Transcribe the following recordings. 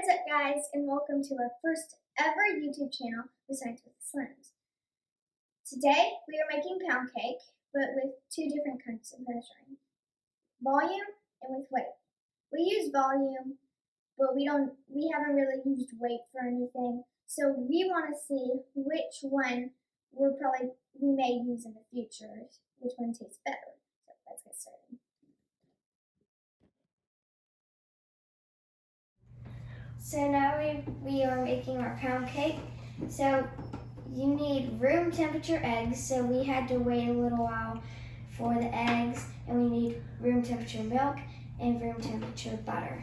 What's up, guys, and welcome to our first ever YouTube channel with Science with the Sloans. Today we are making pound cake, but with two different kinds of measuring: volume and with weight. We use volume, but we haven't really used weight for anything. So we want to see which one we may use in the future, which one tastes better. So let's get started. So now we are making our pound cake. So you need room temperature eggs. So we had to wait a little while for the eggs, and we need room temperature milk and room temperature butter.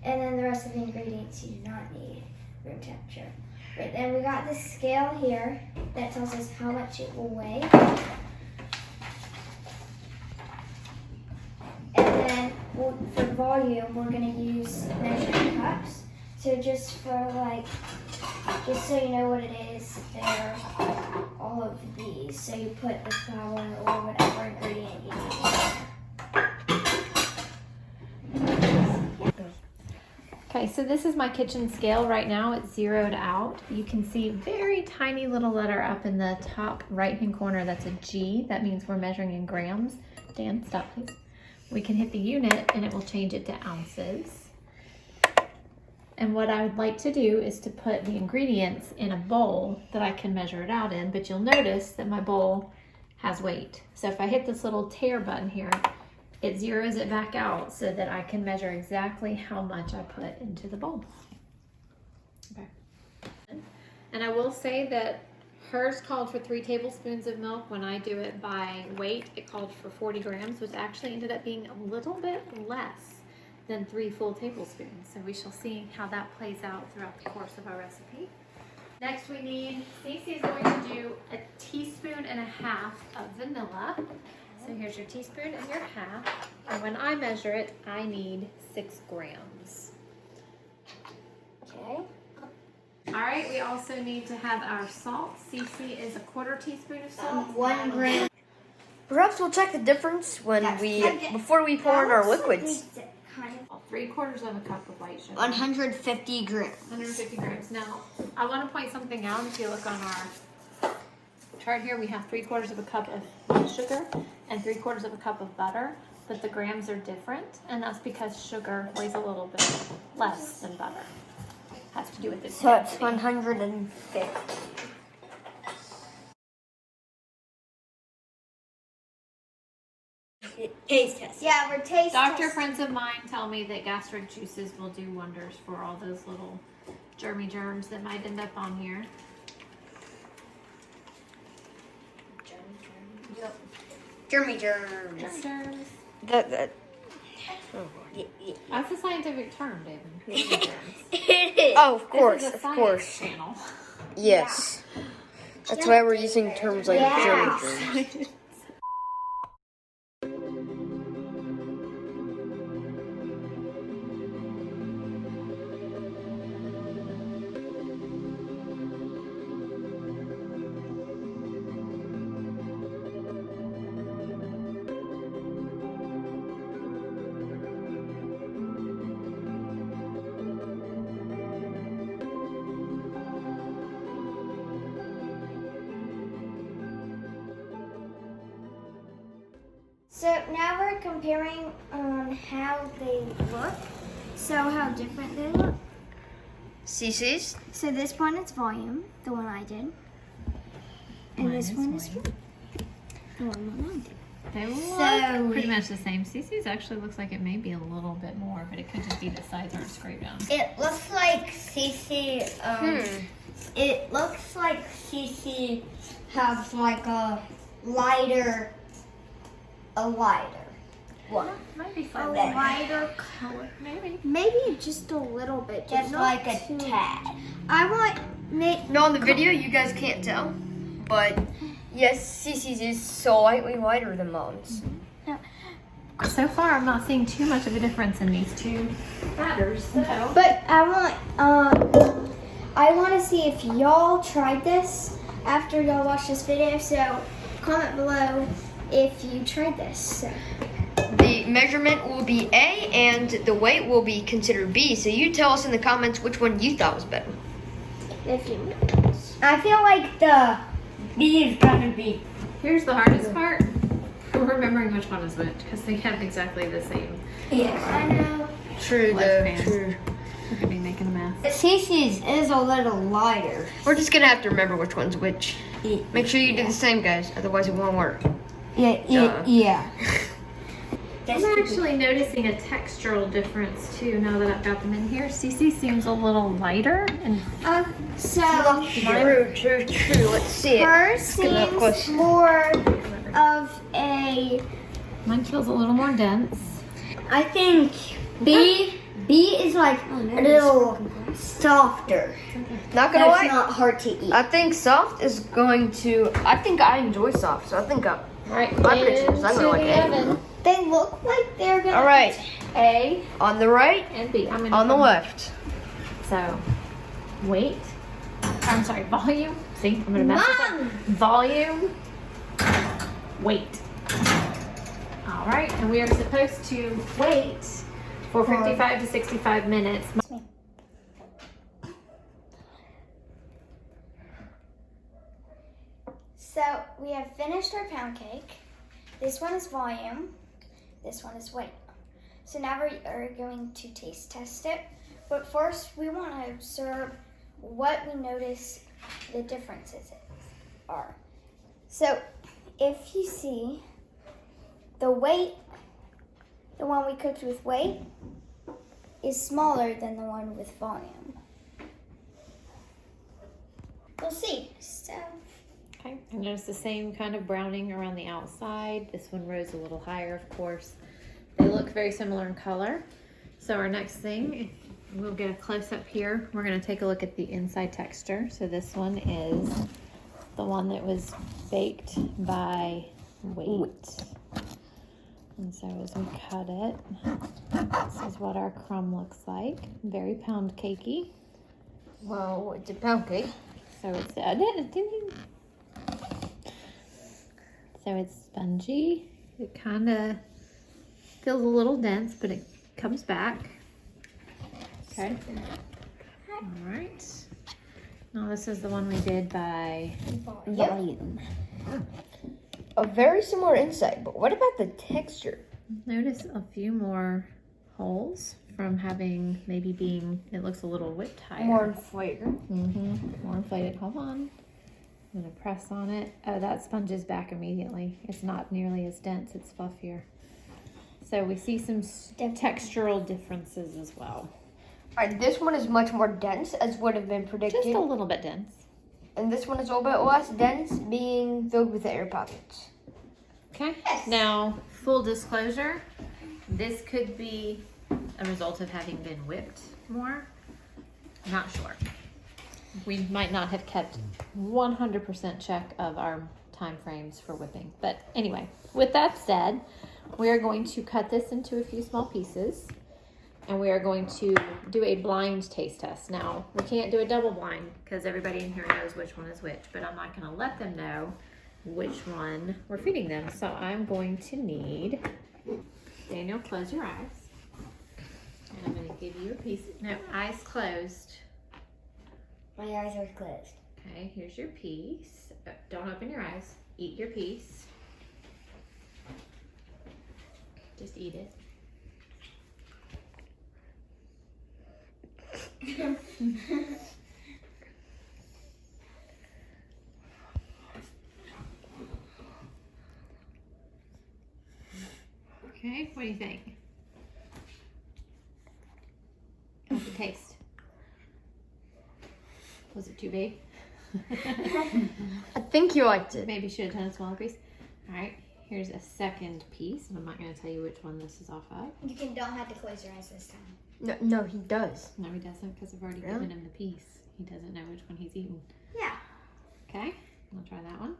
And then the rest of the ingredients you do not need room temperature. But then we got this scale here that tells us how much it will weigh. And then for volume, we're going to use measuring cups. So just so you know what it is, they're all of these. So you put the flour or whatever ingredient you need. Okay, so this is my kitchen scale right now. It's zeroed out. You can see a very tiny little letter up in the top right-hand corner. That's a G. That means we're measuring in grams. Dan, stop please. We can hit the unit and it will change it to ounces. And what I would like to do is to put the ingredients in a bowl that I can measure it out in, but you'll notice that my bowl has weight. So if I hit this little tare button here, it zeroes it back out so that I can measure exactly how much I put into the bowl. Okay. And I will say that hers called for 3 tablespoons of milk. When I do it by weight, it called for 40 grams, which actually ended up being a little bit less than 3 full tablespoons. So we shall see how that plays out throughout the course of our recipe. Next we need, Cece is going to do a teaspoon and a half of vanilla. So here's your teaspoon and your half. And when I measure it, I need 6 grams. Okay. All right, we also need to have our salt. Cece is a 1/4 teaspoon of salt. 1 gram. Perhaps we'll check the difference before we pour in our liquids. 3/4 of a cup of white sugar. 150 grams. 150 grams. Now, I want to point something out. If you look on our chart here, we have 3/4 of a cup of white sugar and 3/4 of a cup of butter, but the grams are different, and that's because sugar weighs a little bit less than butter. Has to do with this. So it's 150. Taste test. Yeah, we're taste Doctor friends of mine tell me that gastric juices will do wonders for all those little germy germs that might end up on here. Germy germs. Germs. That's a scientific term, David. Germy germs. It is. Oh, of course, This is a of science course. channel. Yes. That's why we're using terms like germy germs. So now we're comparing how they look. So how different they look. CC's? So this one is volume, the one I did. And this one is the one I did. They look pretty much the same. Cece's actually looks like it may be a little bit more, but it could just be the sides aren't scraped down. It looks like Cece, it looks like Cece has like a lighter one. Might be A slightly lighter color. Maybe just a little bit. Just not like a too tad. I want No, in the video you guys can't tell, but yes, CC's is slightly lighter than Mom's. So far, I'm not seeing too much of a difference in these two batters. But I want to see if y'all tried this after y'all watch this video. So comment below if you tried this. So. The the measurement will be A and the weight will be considered B. So you tell us in the comments which one you thought was better. I feel like the B is gonna be. Here's the hardest part. Remembering which one is which, because they have exactly the same. Yes. I know. True, Left though. hand. True. Look at me making a mess. Cece's is a little lighter. We're just gonna have to remember which one's which. Yeah. Make sure you do the same, guys. Otherwise, it won't work. Yeah. I'm actually noticing a textural difference too now that I've got them in here. Cece seems a little lighter and So True. Let's see it. hers get up seems close. more of a. mine feels a little more dense. I think B is like a little softer. Not gonna That's lie. not hard to eat. I think soft is going to. I think I enjoy soft, so I think All right, My predictions, I'm into gonna like the A. oven. They look like they're gonna. All right. A On the right, and B. I'm gonna on the come- left. So, weight. I'm sorry, volume. See, I'm gonna mess this up. Mom! Volume, weight. All right, and we are supposed to wait for 55 to 65 minutes. So we have finished our pound cake. This one is volume. This one is weight. So now we are going to taste test it. But first, we want to observe what we notice the differences are. So if you see the weight, the one we cooked with weight is smaller than the one with volume. We'll see. So. Okay, I noticed the same kind of browning around the outside. This one rose a little higher, of course. They look very similar in color. So our next thing, we'll get a close-up here. We're gonna take a look at the inside texture. So this one is the one that was baked by weight. And so as we cut it, this is what our crumb looks like. Very pound cakey. Well, it's a pound cake. So it's, so it's spongy. It kind of feels a little dense, but it comes back. Okay. All right. Now this is the one we did by Volume. A very similar inside, but what about the texture? Notice a few more holes from having maybe being, it looks a little whipped higher. More flavor. More inflated. Hold on. I'm gonna press on it. Oh, that sponges back immediately. It's not nearly as dense, it's fluffier. So we see some textural differences as well. All right, this one is much more dense, as would have been predicted. Just a little bit dense. And this one is a little bit less dense, being filled with air pockets. Okay. Now, full disclosure, this could be a result of having been whipped more. Not sure. We might not have kept 100% check of our time frames for whipping. But anyway, with that said, we are going to cut this into a few small pieces. And we are going to do a blind taste test. Now, we can't do a double blind because everybody in here knows which one is which, but I'm not gonna let them know which one we're feeding them. So I'm going to need, Daniel, close your eyes. And I'm gonna give you a piece, no, eyes closed. My eyes are closed. Okay, here's your piece. Don't open your eyes, eat your piece. Just eat it. Okay, what do you think? How's it taste? Was it too big? I think you liked it. Maybe should have done a smaller piece. All right, here's a second piece, and I'm not going to tell you which one this is off of. You don't have to close your eyes this time. No, he does. No, he doesn't, because I've already Really? given him the piece. He doesn't know which one he's eaten. Yeah. Okay, we'll try that one.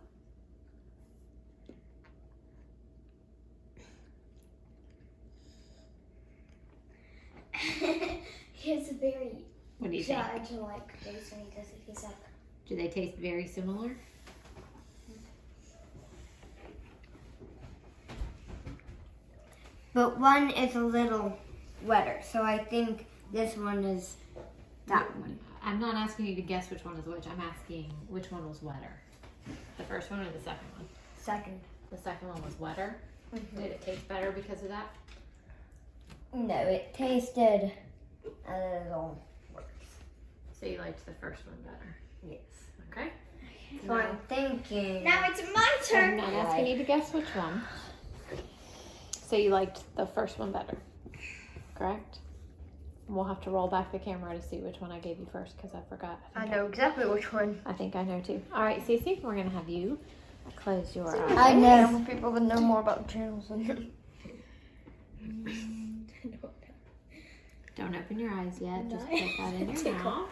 He has a very What do you think? judge-like face when he does it. He's like, Do they taste very similar? but one is a little wetter. So I think this one is that one. I'm not asking you to guess which one is which. I'm asking which one was wetter. The first one or the second one? Second. The second one was wetter. Did it taste better because of that? No, it tasted a little worse. So you liked the first one better? Yes. Okay. So I'm thinking. Now it's my I'm turn. not asking you to guess which one. So you liked the first one better, correct? We'll have to roll back the camera to see which one I gave you first because I forgot. I know exactly which one. I think I know too. All right, Cece, we're gonna have you close your eyes. I know. People would know more about the channels than Don't open your eyes yet. Just put that in your mouth.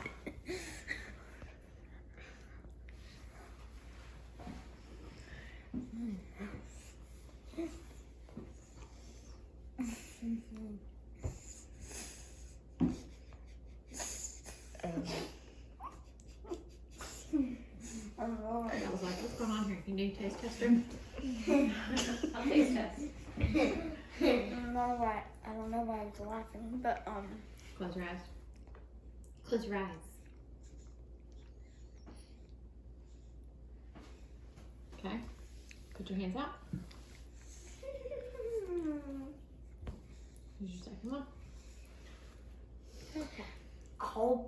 I was like, what's going on here? You need a taste tester? I'll taste test. I don't know why I was laughing, but Close your eyes. Close your eyes. Okay. Put your hands out. Here's your second one. okay. Oh.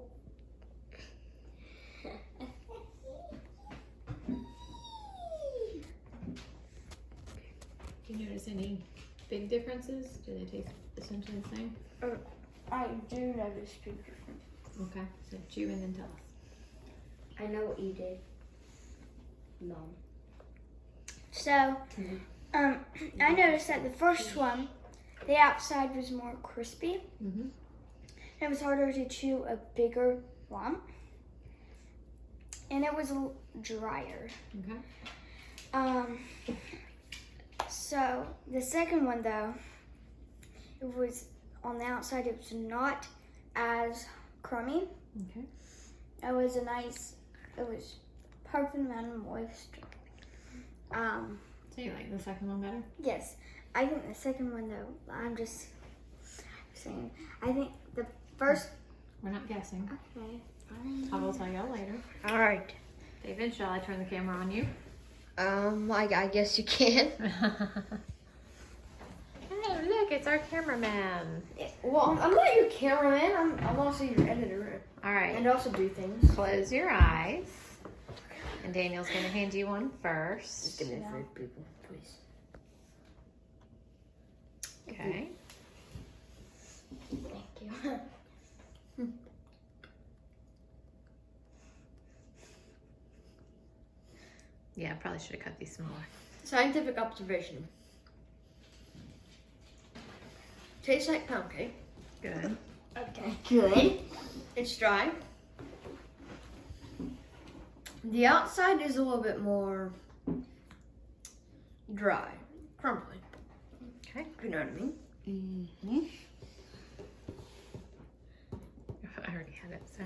Do you notice any big differences? Do they taste essentially the same? I do notice big difference. Okay. So chew and then tell us. I know what you did. Mom. So, I noticed that the first one, the outside was more crispy. Mm-hmm. It was harder to chew a bigger lump, and it was a little drier. Okay. So the second one though, it was on the outside. It was not as crummy. Okay. It was it was perfect amount of moisture. So you like the second one better? Yes, I think the second one though, I'm just saying, I think the first. We're not guessing. Okay. I will tell y'all later. All right. David, shall I turn the camera on you? I guess you can. Hey, look, it's our cameraman. Well, I'm not your cameraman. I'm also your editor. All right. And also do things. Close your eyes. And Daniel's going to hand you one first. Just give me for people, please. Okay. Thank you. Yeah, I probably should have cut these smaller. Scientific observation. Tastes like pound cake. Good. Okay. Good. It's dry. The outside is a little bit more dry, crumbly. Okay. If you know what I mean. Mm-hmm. I already had it, so.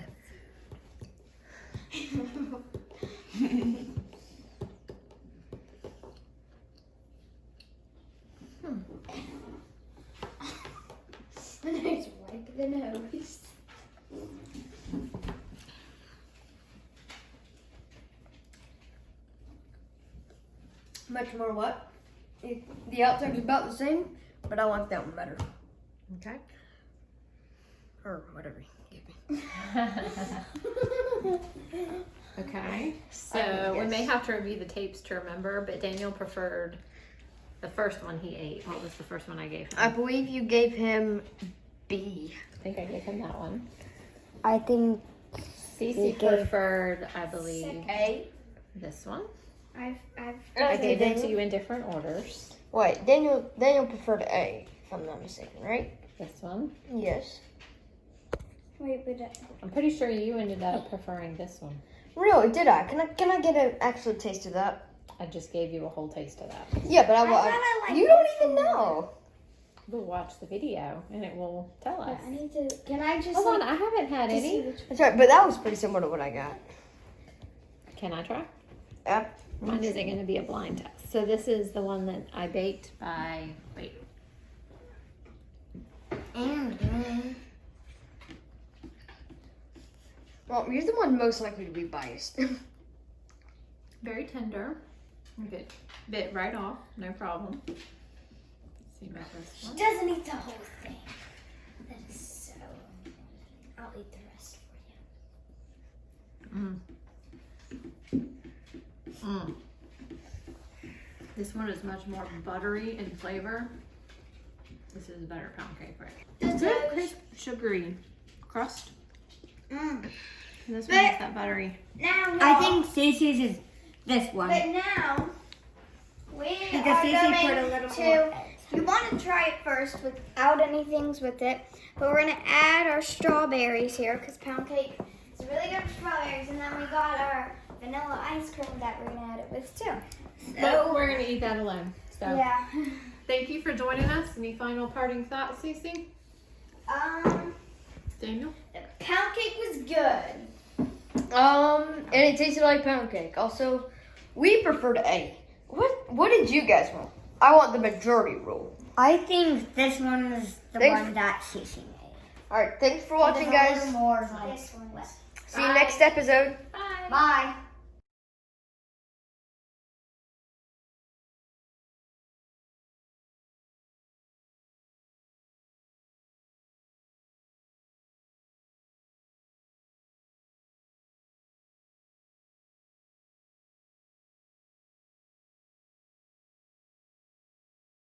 It's like the nose. Much more what? The outside is about the same, but I like that one better. Okay. Or whatever you give me. Okay. So we may have to review the tapes to remember, but Daniel preferred the first one he ate. What was the first one I gave him? I believe you gave him B. I think I gave him that one. I think Cece preferred, I believe, A. this one. I've I gave them to you in different orders. Wait, Daniel preferred A, if I'm not mistaken, right? This one. Yes. wait, but I'm pretty sure you ended up preferring this one. Really? Did I? Can I get an actual taste of that? I just gave you a whole taste of that. Yeah, but I thought I liked you don't this even one know. We'll watch the video and it will tell us. I need to. Can I just? Hold on, I haven't had just see any. which That's right, but that was pretty similar to what I got. Can I try? Yep. Mine isn't going to be a blind test. So this is the one that I baked by, wait, And Well, you're the one most likely to be biased. Very tender. Good. Bit right off, no problem. Let's see about this She one. doesn't eat the whole thing. That is so. I'll eat the rest for you. This one is much more buttery in flavor. This is a better pound cake, right? Just Good, those- crisp, sugary crust. Mm. And this one is that buttery. Now, I think Cece's is this one. But now we Because are Cece going put a little to. more eggs. You want to try it first without anything with it, but we're gonna add our strawberries here because pound cake is really good with strawberries, and then we got our vanilla ice cream that we're gonna add it with too. But we're gonna eat that alone. So Yeah. thank you for joining us. Any final parting thoughts, Cece? Daniel? The pound cake was good. And it tasted like pound cake. Also, we preferred A. What did you guys want? I want the majority rule. I think this one is the Thanks. one that Cece made. Alright, thanks for watching, guys. More This one was. See you next episode. Bye. Bye.